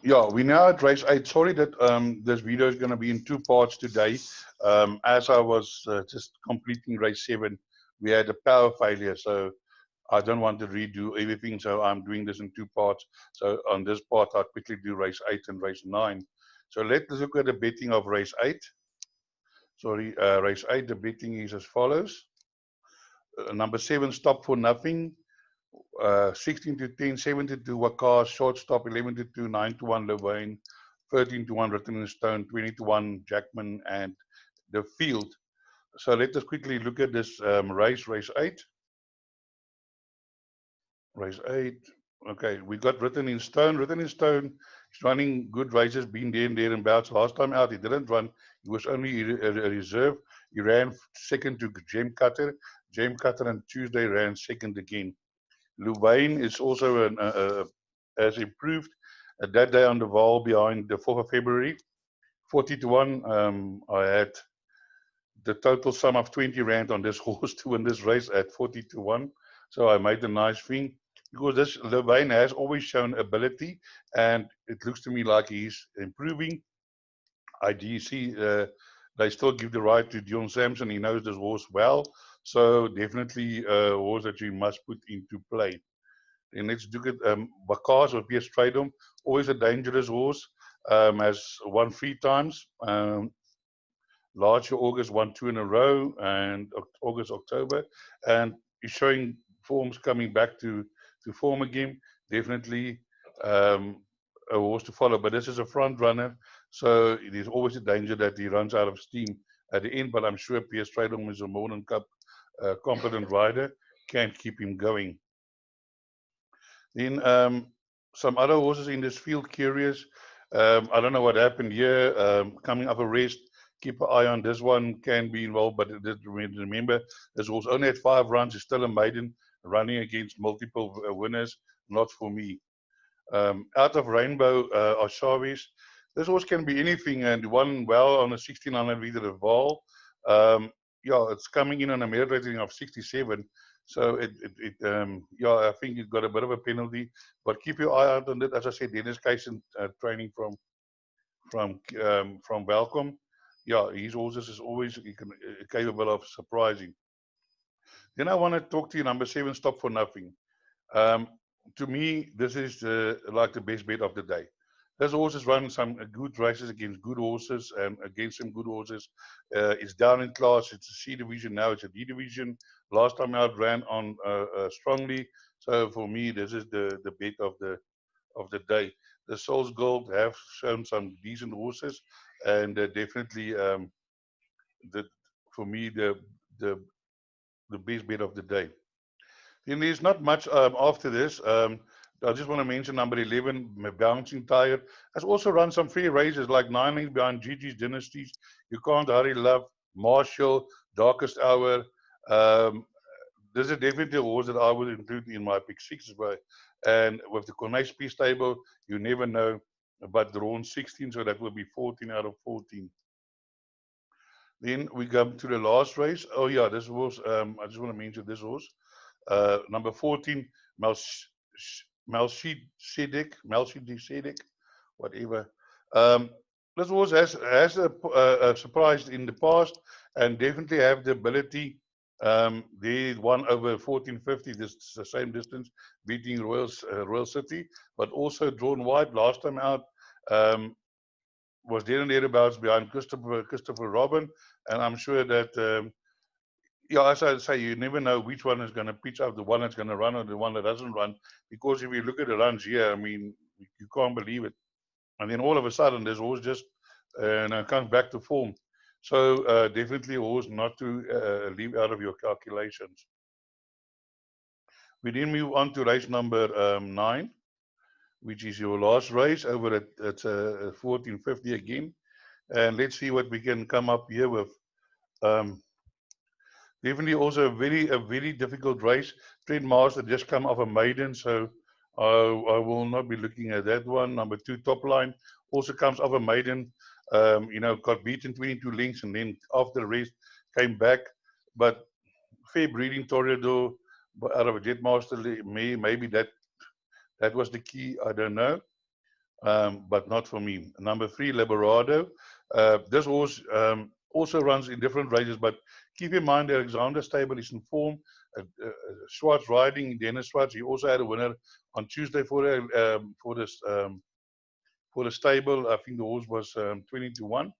Yeah, we now at race 8. Sorry that this video is going to be in two parts today. As I was just completing race 7, we had a power failure, so I don't want to redo everything, so I'm doing this in two parts. So on this part, I'll quickly do race 8 and race 9. So let's look at the betting of race 8. Sorry, race 8, the betting is as follows. Number 7, Stop for Nothing. 16 to 10, 17 to Wakar, short stop 11 to 2, 9 to 1 Levain, 13 to 1 Written in Stone, 20 to 1 Jackman and the field. So let us quickly look at this race 8. Race 8. Okay, we got Written in Stone. Written in Stone is running good races, been there and thereabouts. Last time out, he didn't run. He was only a reserve. He ran second to Gem Cutter. Gem Cutter on Tuesday ran second again. Louvain is also has improved. That day on the Vaal behind the 4th of February, 40 to 1. I had the total sum of 20 rand on this horse to win this race at 40 to 1. So I made a nice thing because this Louvain has always shown ability, and it looks to me like he's improving. I do see they still give the right to Dion Sampson. He knows this horse well, so definitely a horse that you must put into play. And let's look at Bakars or PS Stradom, always a dangerous horse. Has won 3 times. Last year, August won 2 in a row, and August, October. And he's showing forms coming back to form again. Definitely a horse to follow. But this is a front runner, so there's always a danger that he runs out of steam at the end. But I'm sure PS Stradom is a Modern Cup competent rider, can keep him going. Then some other horses in this field, Curious. I don't know what happened here. Coming up a rest, keep an eye on this one, can be involved, but remember, this horse only had 5 runs, is still a maiden, running against multiple winners, not for me. Out of Rainbow, Oshavis, this horse can be anything and won well on a 1600 meter of Vaal. Yeah, it's coming in on a merit rating of 67. So yeah, I think it got a bit of a penalty, but keep your eye out on it. As I said, Dennis Kaysen training from Welcome. Yeah, his horses is always capable of surprising. Then I want to talk to you, number 7, Stop for Nothing. Um, to me, this is like the best bet of the day. This horse has run some good races against good horses and against some good horses. It's down in class. It's a C division now. It's a D division. Last time out ran on strongly. So for me, this is the bet of the day. The Souls Gold have shown some decent horses, and definitely the for me the the best bet of the day. Then there's not much after this. I just want to mention number 11, Bouncing Tire, has also run some free races like 9 Lengths Behind Gigi's Dynasties, You Can't Hurry Love, Marshall, Darkest Hour. Um, this is definitely a horse that I would include in my pick 6 as well. And with the Corniche P stable, you never know, but drawn 16, so that will be 14 out of 14. Then we come to the last race. Oh yeah, this horse, I just want to mention this horse. Number 14, Melchizedek, whatever. Um, this horse has surprised in the past and definitely have the ability. They won over 1450, this is the same distance, beating Royal City, but also drawn wide last time out. Was there and thereabouts behind Christopher Robin, and I'm sure that yeah, as I say, you never know which one is going to pitch up, the one that's going to run or the one that doesn't run. Because if you look at the runs here, I mean, you can't believe it. And then all of a sudden, this horse just comes back to form. So definitely a horse not to leave out of your calculations. We then move on to race number 9, which is your last race over at 1450 again. And let's see what we can come up here with. Um, Definitely also a very difficult race. Trent Master just come off a maiden, so I will not be looking at that one. Number 2, Top Line, also comes off a maiden. Got beaten 22 lengths and then after the race came back. But fair breeding Toreador out of a Jet Master, maybe that was the key. I don't know. but not for me. Number 3, Laborado. This horse also runs in different races, but keep in mind Alexander Stable is in form. Schwartz riding, Dennis Schwartz. He also had a winner on Tuesday for the stable. I think the horse was 20-1.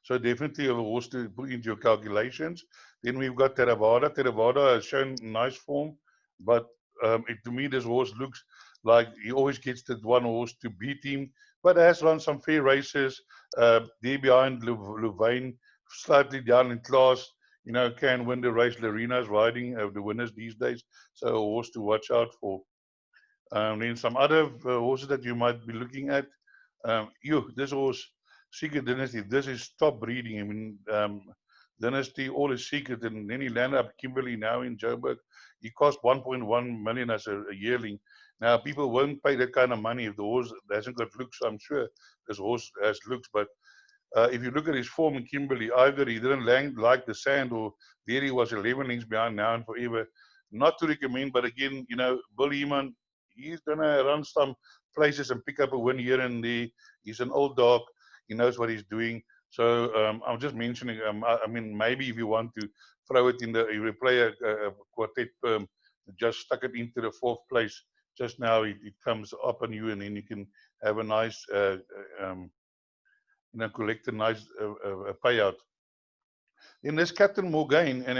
So definitely a horse to put into your calculations. Then we've got Theravada. Theravada has shown nice form, but to me this horse looks like he always gets that one horse to beat him, but has run some fair races. There behind Louvain, slightly down in class, can win the race. Larina's riding the winners these days, so a horse to watch out for. Then some other horses that you might be looking at. This horse, Secret Dynasty, this is top breeding. I mean, Dynasty, all is secret. And then he landed up Kimberley now in Joburg. He cost 1.1 million as a yearling. Now, people won't pay that kind of money if the horse hasn't got looks. I'm sure this horse has looks, but if you look at his form in Kimberley, either he didn't land like the sand, or there he was 11 links behind now and forever. Not to recommend, but again, Bill Eman, he's going to run some places and pick up a win here and there. He's an old dog. He knows what he's doing. So I'm just mentioning, I mean, maybe if you want to throw it in if you play a quartet perm, just stuck it into the 4th place. Just now it comes up on you, and then you can have a nice collect a nice payout. Then there's Captain Morgaine, and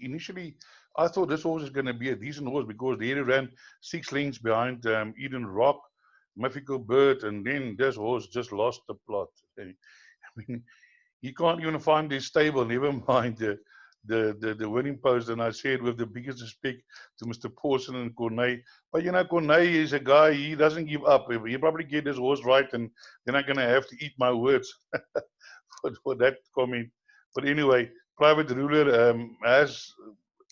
initially I thought this horse is going to be a decent horse because he ran 6 lengths behind Eden Rock, Mythical Bird, and then this horse just lost the plot. I mean, he can't even find his stable, never mind the winning post. And I said with the biggest respect to Mr. Pawson and Corneille, but Corneille is a guy, he doesn't give up. He probably get his horse right, and then I'm going to have to eat my words for that comment. But anyway, Private Ruler has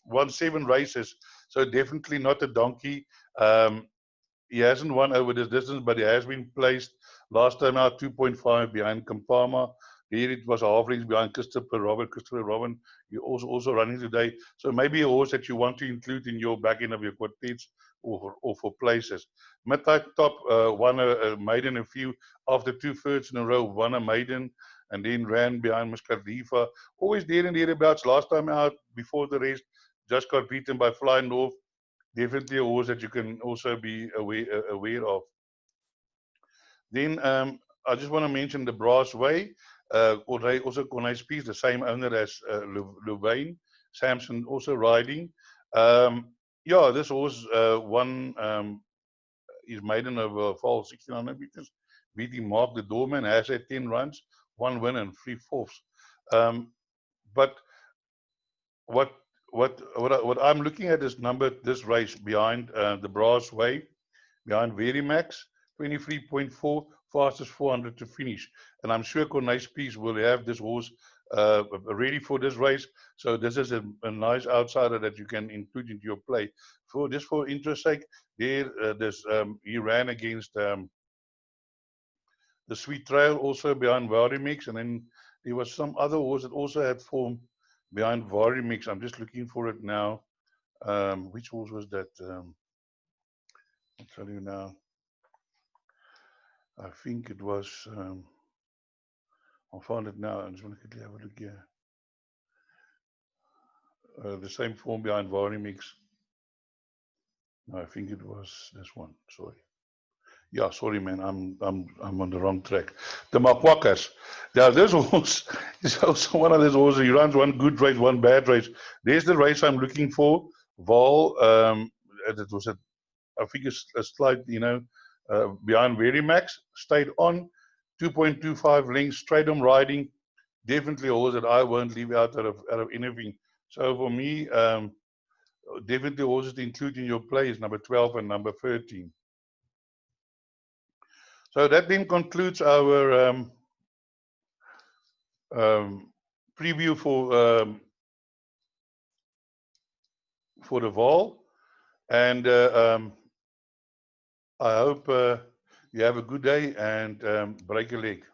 won 7 races, so definitely not a donkey. He hasn't won over this distance, but he has been placed last time out 2.5 behind Campama. Here it was a half length behind Christopher Robin. You also running today. So maybe a horse that you want to include in your back end of your quartets or for places. Midnight Top won a maiden a few after 2 thirds in a row, won a maiden and then ran behind Muscardiffa. Always there and thereabouts. Last time out before the race, just got beaten by Flying North. Definitely a horse that you can also be aware of. Then I just want to mention the Brass Way. Also Corneille Spies, the same owner as Louvain. Samson also riding. This horse won his maiden over Vaal 1600 meters, beating Mark the Doorman, has had 10 runs, 1 win and 3 fourths. But what I'm looking at is this race behind the Brass Way, behind Verimax, 23.4, fastest 400 to finish. And I'm sure Corneille Spies will have this horse ready for this race. So this is a nice outsider that you can include into your play. For interest sake, he ran against the Sweet Trail, also behind Varimix, and then there was some other horse that also had form behind Varimix. I'm just looking for it now. Which horse was that? I'll tell you now. I think it was. I'll find it now. I just want to quickly have a look here. The same form behind Varimix. No, I think it was this one. Sorry. Yeah, sorry, man. I'm on the wrong track. The Makwakas. Yeah, this horse is also one of those horses. He runs one good race, one bad race. There's the race I'm looking for. Vaal. It was I think a slight, behind Verimax. Stayed on 2.25 lengths, straight on riding. Definitely a horse that I won't leave out of anything. So for me, definitely horses to include in your plays, number 12 and number 13. So that then concludes our preview for the Vaal, and I hope you have a good day and break a leg.